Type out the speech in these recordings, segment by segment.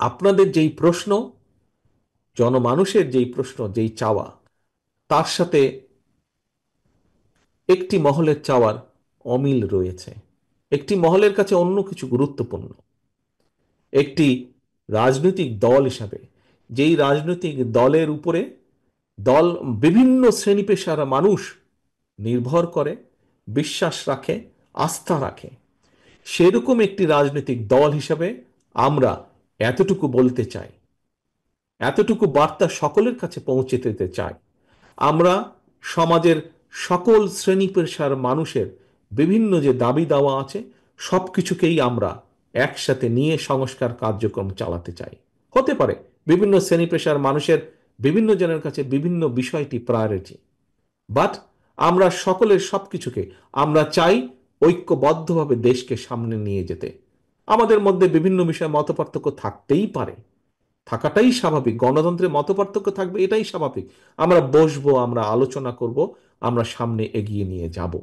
আপনাদের যেই প্রশ্ন, জনমানুষের যেই প্রশ্ন, যেই চাওয়া, তার সাথে একটি মহলের চাওয়ার অমিল রয়েছে। একটি মহলের কাছে অন্য কিছু গুরুত্বপূর্ণ। একটি রাজনৈতিক দল হিসাবে, যেই রাজনৈতিক দলের উপরে দল বিভিন্ন শ্রেণী পেশার মানুষ নির্ভর করে, বিশ্বাস রাখে, আস্থা রাখে, সেরকম একটি রাজনৈতিক দল হিসাবে আমরা এতটুকু বলতে চাই, এতটুকু বার্তা সকলের কাছে পৌঁছে দিতে চাই। আমরা সমাজের সকল শ্রেণী পেশার মানুষের বিভিন্ন যে দাবি দাওয়া আছে, সব কিছুকেই আমরা একসাথে নিয়ে সংস্কার কার্যক্রম চালাতে চাই। হতে পারে বিভিন্ন শ্রেণী পেশার মানুষের বিভিন্ন জনের কাছে বিভিন্ন বিষয়টি প্রায়োরিটি, বাট আমরা সকলের সবকিছুকে আমরা চাই ঐক্যবদ্ধভাবে দেশকে সামনে নিয়ে যেতে। আমাদের মধ্যে বিভিন্ন বিষয়ে মতপার্থক্য থাকতেই পারে, থাকাটাই স্বাভাবিক। গণতন্ত্রে মতপার্থক্য থাকবে, এটাই স্বাভাবিক। আমরা বসবো, আমরা আলোচনা করব, আমরা সামনে এগিয়ে নিয়ে যাব।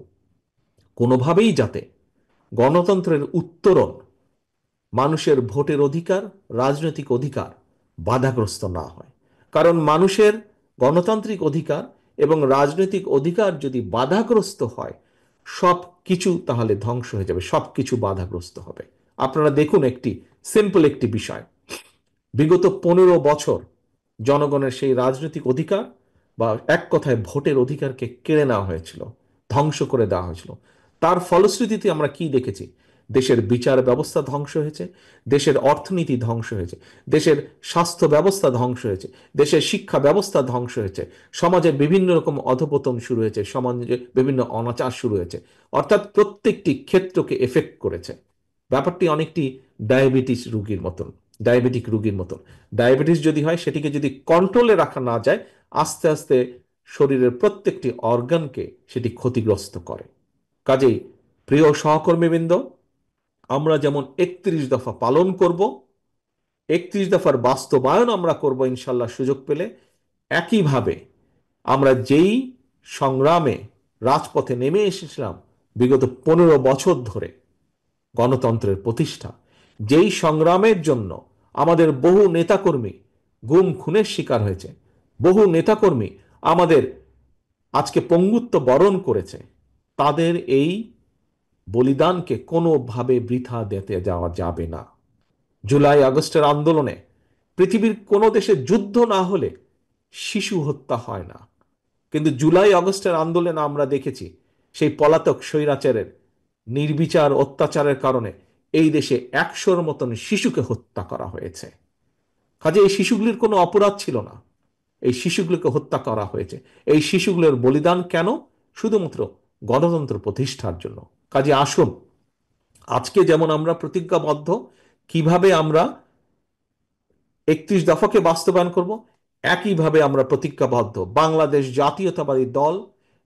কোনোভাবেই যাতে গণতন্ত্রের উত্তরণ, মানুষের ভোটের অধিকার, রাজনৈতিক অধিকার বাধাগ্রস্ত না হয়। কারণ মানুষের গণতান্ত্রিক অধিকার এবং রাজনৈতিক অধিকার যদি বাধাগ্রস্ত হয়, সব কিছু তাহলে ধ্বংস হয়ে যাবে, সব কিছু বাধাগ্রস্ত হবে। আপনারা দেখুন একটি সিম্পল একটি বিষয়। বিগত 15 বছর জনগণের সেই রাজনৈতিক অধিকার বা এক কথায় ভোটের অধিকারকে কেড়ে নেওয়া হয়েছিল, ধ্বংস করে দেওয়া হয়েছিল। তার ফলশ্রুতিতে আমরা কি দেখেছি? দেশের বিচার ব্যবস্থা ধ্বংস হয়েছে, দেশের অর্থনীতি ধ্বংস হয়েছে, দেশের স্বাস্থ্য ব্যবস্থা ধ্বংস হয়েছে, দেশের শিক্ষা ব্যবস্থা ধ্বংস হয়েছে, সমাজে বিভিন্ন রকম অধপতন শুরু হয়েছে, সমাজে বিভিন্ন অনাচার শুরু হয়েছে। অর্থাৎ প্রত্যেকটি ক্ষেত্রকে এফেক্ট করেছে। ব্যাপারটি অনেকটি ডায়াবেটিস রোগীর মতন, ডায়াবেটিক রোগীর মতন। ডায়াবেটিস যদি হয়, সেটিকে যদি কন্ট্রোলে রাখা না যায়, আস্তে আস্তে শরীরের প্রত্যেকটি অর্গানকে সেটি ক্ষতিগ্রস্ত করে। কাজেই প্রিয় সহকর্মীবৃন্দ, আমরা যেমন 31 দফা পালন করব, 31 দফার বাস্তবায়ন আমরা করব ইনশাল্লাহ সুযোগ পেলে, একইভাবে আমরা যেই সংগ্রামে রাজপথে নেমে এসেছিলাম বিগত 15 বছর ধরে, গণতন্ত্রের প্রতিষ্ঠা, যেই সংগ্রামের জন্য আমাদের বহু নেতাকর্মী গুম খুনের শিকার হয়েছে, বহু নেতাকর্মী আমাদের আজকে পঙ্গুত্ব বরণ করেছে, তাদের এই বলিদানকে কোনোভাবে বৃথা দিতে যাওয়া যাবে না। জুলাই আগস্টের আন্দোলনে পৃথিবীর কোনো দেশে যুদ্ধ না হলে শিশু হত্যা হয় না, কিন্তু জুলাই আগস্টের আন্দোলনে আমরা দেখেছি সেই পলাতক স্বৈরাচারের নির্বিচার অত্যাচারের কারণে এই দেশে 100-র মতন শিশুকে হত্যা করা হয়েছে। কাজে এই শিশুগুলির কোনো অপরাধ ছিল না, এই শিশুগুলোকে হত্যা করা হয়েছে। এই শিশুগুলোর বলিদান কেন? শুধুমাত্র গণতন্ত্র প্রতিষ্ঠার জন্য। কাজে আসুন, আজকে যেমন আমরা প্রতিজ্ঞাবদ্ধ কিভাবে আমরা 31 দফাকে বাস্তবায়ন করব, একইভাবে আমরা প্রতিজ্ঞাবদ্ধ বাংলাদেশ জাতীয়তাবাদী দল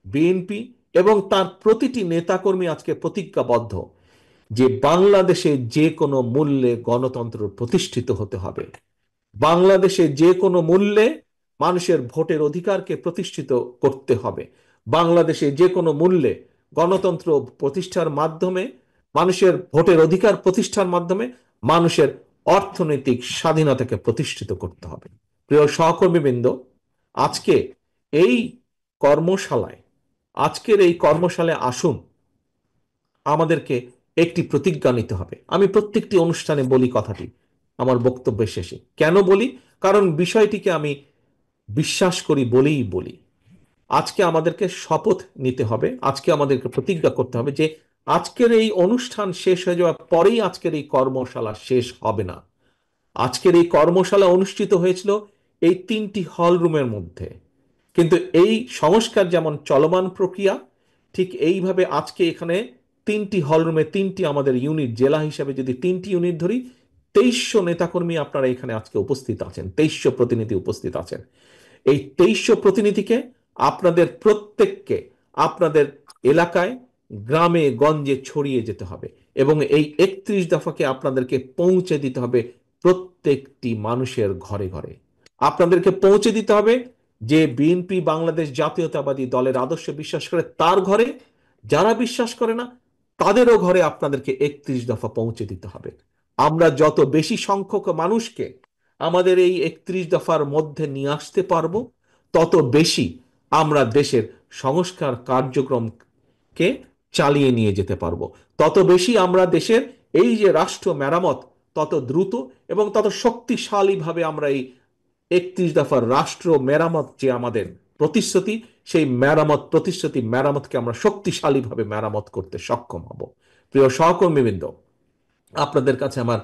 বিএনপি এবং তার প্রতিটি নেতাকর্মী আজকে প্রতিজ্ঞাবদ্ধ যে বাংলাদেশে যে কোনো মূল্যে গণতন্ত্র প্রতিষ্ঠিত হতে হবে। বাংলাদেশে যে কোনো মূল্যে মানুষের ভোটের অধিকারকে প্রতিষ্ঠিত করতে হবে। বাংলাদেশে যে কোনো মূল্যে গণতন্ত্র প্রতিষ্ঠার মাধ্যমে, মানুষের ভোটের অধিকার প্রতিষ্ঠার মাধ্যমে মানুষের অর্থনৈতিক স্বাধীনতাকে প্রতিষ্ঠিত করতে হবে। প্রিয় সহকর্মীবৃন্দ, আজকে এই কর্মশালায়, আজকের এই কর্মশালায় আসুন, আমাদেরকে একটি প্রতিজ্ঞা নিতে হবে। আমি প্রত্যেকটি অনুষ্ঠানে বলি কথাটি আমার বক্তব্যের শেষে। কেন বলি? কারণ বিষয়টিকে আমি বিশ্বাস করি বলেই বলি। আজকে আমাদেরকে শপথ নিতে হবে, আজকে আমাদেরকে প্রতিজ্ঞা করতে হবে যে আজকের এই অনুষ্ঠান শেষ হয়ে যাওয়ার পরেই আজকের এই কর্মশালা শেষ হবে না। আজকের এই কর্মশালা অনুষ্ঠিত হয়েছিল এই 3টি হল রুমের মধ্যে, কিন্তু এই সংস্কার যেমন চলমান প্রক্রিয়া, ঠিক এইভাবে আজকে এখানে 3টি হল রুমে 3টি আমাদের ইউনিট, জেলা হিসাবে যদি 3টি ইউনিট ধরি, 2300 নেতাকর্মী আপনারা এখানে আজকে উপস্থিত আছেন, 2300 প্রতিনিধি উপস্থিত আছেন। এই 2300 প্রতিনিধিকে আপনাদের প্রত্যেককে আপনাদের এলাকায়, গ্রামে গঞ্জে ছড়িয়ে যেতে হবে এবং এই 31 দফাকে আপনাদেরকে পৌঁছে দিতে হবে প্রত্যেকটি মানুষের ঘরে ঘরে। আপনাদেরকে পৌঁছে দিতে হবে যে বিএনপি বাংলাদেশ জাতীয়তাবাদী দলের আদর্শ বিশ্বাস করে তার ঘরে, যারা বিশ্বাস করে না তাদেরও ঘরে আপনাদেরকে 31 দফা পৌঁছে দিতে হবে। আমরা যত বেশি সংখ্যক মানুষকে আমাদের এই 31 দফার মধ্যে নিয়ে আসতে পারবো, তত বেশি আমরা দেশের সংস্কার কার্যক্রমকে চালিয়ে নিয়ে যেতে পারবো, তত বেশি আমরা দেশের এই যে রাষ্ট্র মেরামত তত দ্রুত এবং তত শক্তিশালীভাবে আমরা এই 31 দফার রাষ্ট্র মেরামত যে আমাদের প্রতিশ্রুতি, সেই মেরামতকে আমরা শক্তিশালীভাবে মেরামত করতে সক্ষম হব। প্রিয় সহকর্মীবৃন্দ, আপনাদের কাছে আমার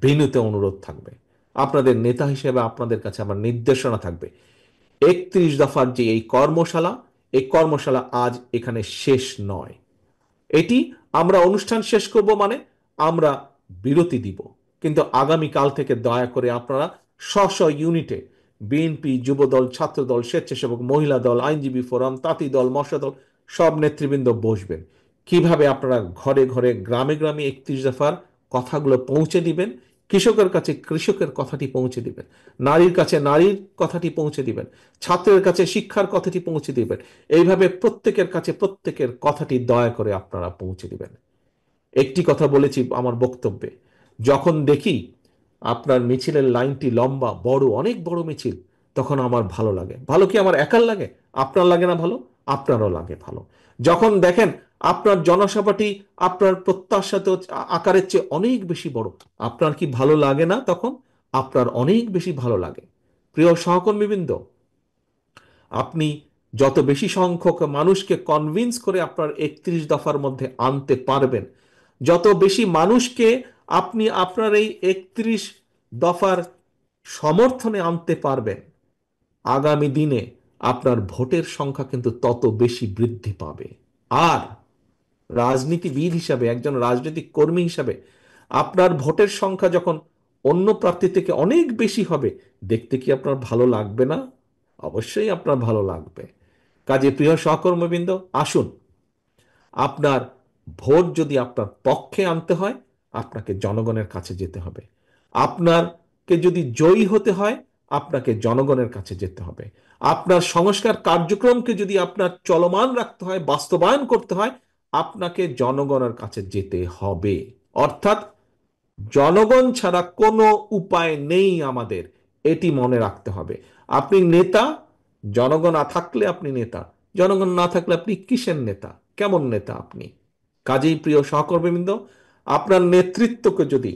বিনীত অনুরোধ থাকবে, আপনাদের নেতা হিসেবে আপনাদের কাছে আমার নির্দেশনা থাকবে, 31 দফার যে এই কর্মশালা আজ এখানে শেষ নয়। এটি আমরা অনুষ্ঠান শেষ করব মানে আমরা বিরতি দিব, কিন্তু আগামী কাল থেকে দয়া করে আপনারা স্ব স্ব ইউনিটে, বিএনপি, যুবদল, ছাত্রদল, স্বেচ্ছাসেবক, মহিলা দল, আইনজীবী ফোরাম, তাঁতি দল, মশা দল, সব নেতৃবৃন্দ বসবেন। কিভাবে আপনারা ঘরে ঘরে, গ্রামে গ্রামে 31 দফার কথাগুলো পৌঁছে দিবেন, কৃষকের কাছে কৃষকের কথাটি পৌঁছে দিবেন, নারীর কাছে নারীর কথাটি পৌঁছে দিবেন, ছাত্রের কাছে শিক্ষার কথাটি পৌঁছে দিবেন। এইভাবে প্রত্যেকের কাছে প্রত্যেকের কথাটি দয়া করে আপনারা পৌঁছে দিবেন। একটি কথা বলেছি আমার বক্তব্যে, যখন দেখি আপনার মিছিলের লাইনটি লম্বা, বড়, অনেক বড় মিছিল, তখন আমার ভালো লাগে। ভালো কি আমার একার লাগে? আপনার লাগে না ভালো? আপনারও লাগে ভালো। যখন দেখেন আপনার জনসভাটি আপনার প্রত্যাশিত আকারের চেয়ে অনেক বেশি বড়, আপনার কি ভালো লাগে না? তখন আপনার অনেক বেশি ভালো লাগে। প্রিয় সহকর্মীবৃন্দ, আপনি যত বেশি সংখ্যক মানুষকে কনভিন্স করে আপনার 31 দফার মধ্যে আনতে পারবেন, যত বেশি মানুষকে আপনি আপনার এই 31 দফার সমর্থনে আনতে পারবেন, আগামী দিনে আপনার ভোটের সংখ্যা কিন্তু তত বেশি বৃদ্ধি পাবে। আর রাজনীতিবিদ হিসাবে, একজন রাজনৈতিক কর্মী হিসাবে, আপনার ভোটের সংখ্যা যখন অন্য প্রার্থী থেকে অনেক বেশি হবে, দেখতে কি আপনার ভালো লাগবে না? অবশ্যই আপনার ভালো লাগবে। কাজে প্রিয় সহকর্মীবৃন্দ, আসুন, আপনার ভোট যদি আপনার পক্ষে আনতে হয়, আপনাকে জনগণের কাছে যেতে হবে। আপনাকে যদি জয়ী হতে হয়, আপনাকে জনগণের কাছে যেতে হবে। আপনার সংস্কার কার্যক্রমকে যদি আপনার চলমান রাখতে হয়, বাস্তবায়ন করতে হয়, আপনাকে জনগণের কাছে যেতে হবে। অর্থাৎ জনগণ ছাড়া কোনো উপায় নেই আমাদের, এটি মনে রাখতে হবে। আপনি নেতা, জনগণ না থাকলে আপনি নেতা, জনগণ না থাকলে আপনি কিসের নেতা? কেমন নেতা আপনি? কাজেই প্রিয় সহকর্মীবৃন্দ, আপনার নেতৃত্বকে যদি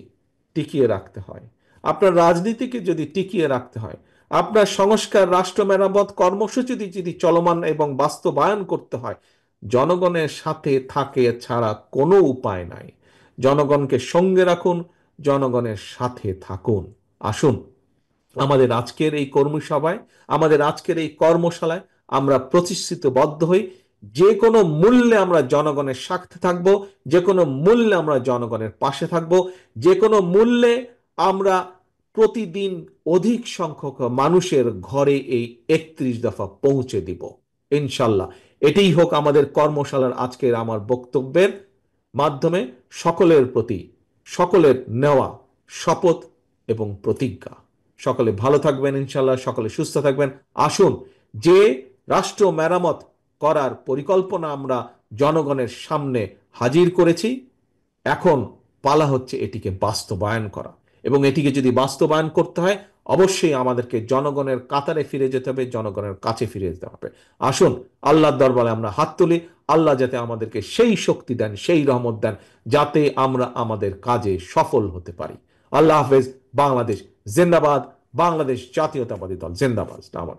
টিকিয়ে রাখতে হয়, আপনার রাজনীতিকে যদি টিকিয়ে রাখতে হয়, আপনার সংস্কার রাষ্ট্র মেরামত কর্মসূচি যদি চলমান এবং বাস্তবায়ন করতে হয়, জনগণের সাথে থাকে ছাড়া কোনো উপায় নাই। জনগণকে সঙ্গে রাখুন, জনগণের সাথে থাকুন। আসুন, আমাদের আজকের এই কর্মী সভায়, আমাদের আজকের এই কর্মশালায় আমরা প্রতিশ্রুতিবদ্ধ হই, যে কোনো মূল্যে আমরা জনগণের সাথে থাকব, যে কোনো মূল্যে আমরা জনগণের পাশে থাকব, যে কোনো মূল্যে আমরা প্রতিদিন অধিক সংখ্যক মানুষের ঘরে এই 31 দফা পৌঁছে দিব, ইনশাল্লাহ। এটাই হোক আমাদের কর্মশালার আজকের আমার বক্তব্যের মাধ্যমে সকলের প্রতি সকলের নেওয়া শপথ এবং প্রতিজ্ঞা। সকলে ভালো থাকবেন ইনশাল্লাহ, সকলে সুস্থ থাকবেন। আসুন, যে রাষ্ট্র মেরামত করার পরিকল্পনা আমরা জনগণের সামনে হাজির করেছি, এখন পালা হচ্ছে এটিকে বাস্তবায়ন করা। এবং এটিকে যদি বাস্তবায়ন করতে হয়, অবশ্যই আমাদেরকে জনগণের কাতারে ফিরে যেতে হবে, জনগণের কাছে ফিরে যেতে হবে। আসুন, আল্লাহর দরবারে আমরা হাত তুলি, আল্লাহ যাতে আমাদেরকে সেই শক্তি দেন, সেই রহমত দেন, যাতে আমরা আমাদের কাজে সফল হতে পারি। আল্লাহ হাফেজ। বাংলাদেশ জিন্দাবাদ। বাংলাদেশ জাতীয়তাবাদী দল জিন্দাবাদ। আমার